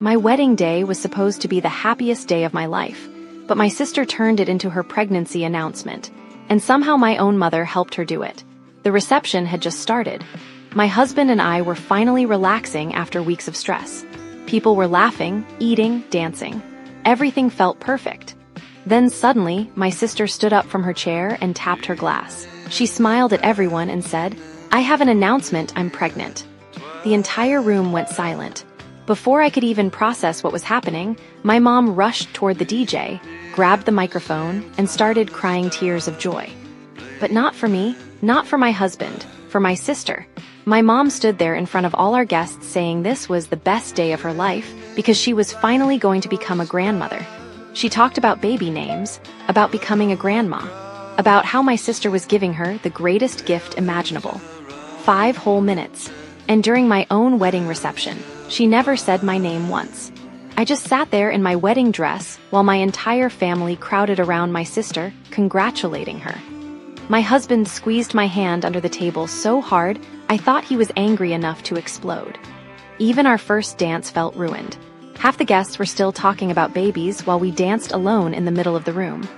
My wedding day was supposed to be the happiest day of my life, but my sister turned it into her pregnancy announcement, and somehow my own mother helped her do it. The reception had just started. My husband and I were finally relaxing after weeks of stress. People were laughing, eating, dancing. Everything felt perfect. Then suddenly, my sister stood up from her chair and tapped her glass. She smiled at everyone and said, "I have an announcement, I'm pregnant." The entire room went silent. Before I could even process what was happening, my mom rushed toward the DJ, grabbed the microphone, and started crying tears of joy. But not for me, not for my husband, for my sister. My mom stood there in front of all our guests saying this was the best day of her life because she was finally going to become a grandmother. She talked about baby names, about becoming a grandma, about how my sister was giving her the greatest gift imaginable. 5 whole minutes. And during my own wedding reception, she never said my name once. I just sat there in my wedding dress while my entire family crowded around my sister, congratulating her. My husband squeezed my hand under the table so hard, I thought he was angry enough to explode. Even our first dance felt ruined. Half the guests were still talking about babies while we danced alone in the middle of the room.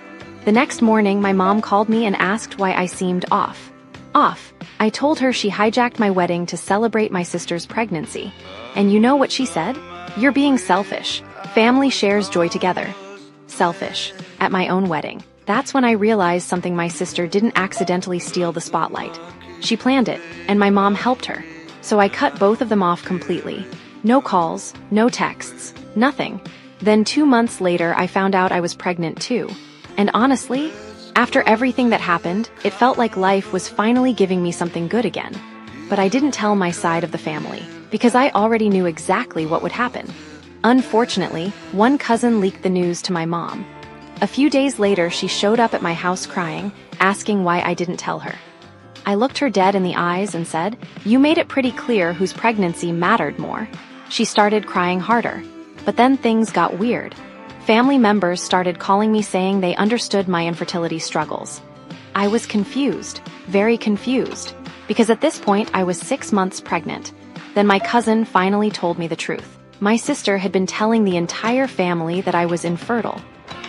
The next morning, my mom called me and asked why I seemed off. I told her she hijacked my wedding to celebrate my sister's pregnancy. And you know what she said? "You're being selfish. Family shares joy together." Selfish. At my own wedding. That's when I realized something: my sister didn't accidentally steal the spotlight. She planned it, and my mom helped her. So I cut both of them off completely. No calls, no texts, nothing. Then 2 months later, I found out I was pregnant too. And honestly, after everything that happened, it felt like life was finally giving me something good again. But I didn't tell my side of the family, because I already knew exactly what would happen. Unfortunately, one cousin leaked the news to my mom. A few days later, she showed up at my house crying, asking why I didn't tell her. I looked her dead in the eyes and said, "You made it pretty clear whose pregnancy mattered more." She started crying harder. But then things got weird. Family members started calling me saying they understood my infertility struggles. I was confused, very confused, because at this point I was 6 months pregnant. Then my cousin finally told me the truth. My sister had been telling the entire family that I was infertile,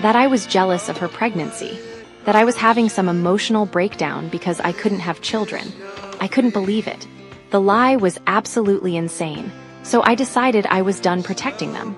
that I was jealous of her pregnancy, that I was having some emotional breakdown because I couldn't have children. I couldn't believe it. The lie was absolutely insane, so I decided I was done protecting them.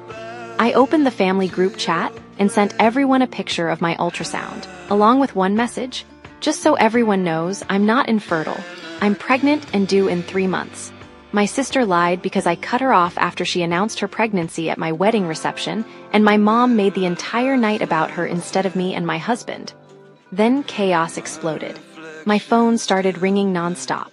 I opened the family group chat and sent everyone a picture of my ultrasound, along with one message: "Just so everyone knows, I'm not infertile. I'm pregnant and due in 3 months." My sister lied because I cut her off after she announced her pregnancy at my wedding reception, and my mom made the entire night about her instead of me and my husband. Then chaos exploded. My phone started ringing nonstop.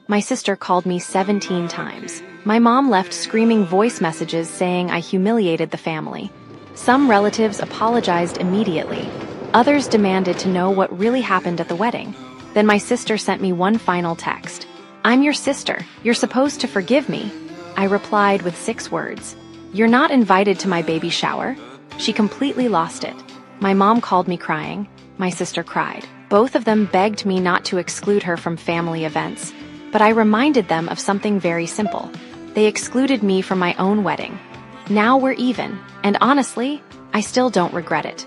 My sister called me 17 times. My mom left screaming voice messages saying I humiliated the family. Some relatives apologized immediately. Others demanded to know what really happened at the wedding. Then my sister sent me one final text. "I'm your sister. You're supposed to forgive me." I replied with 6 words. "You're not invited to my baby shower." She completely lost it. My mom called me crying. My sister cried. Both of them begged me not to exclude her from family events, but I reminded them of something very simple. They excluded me from my own wedding. Now we're even, and honestly, I still don't regret it.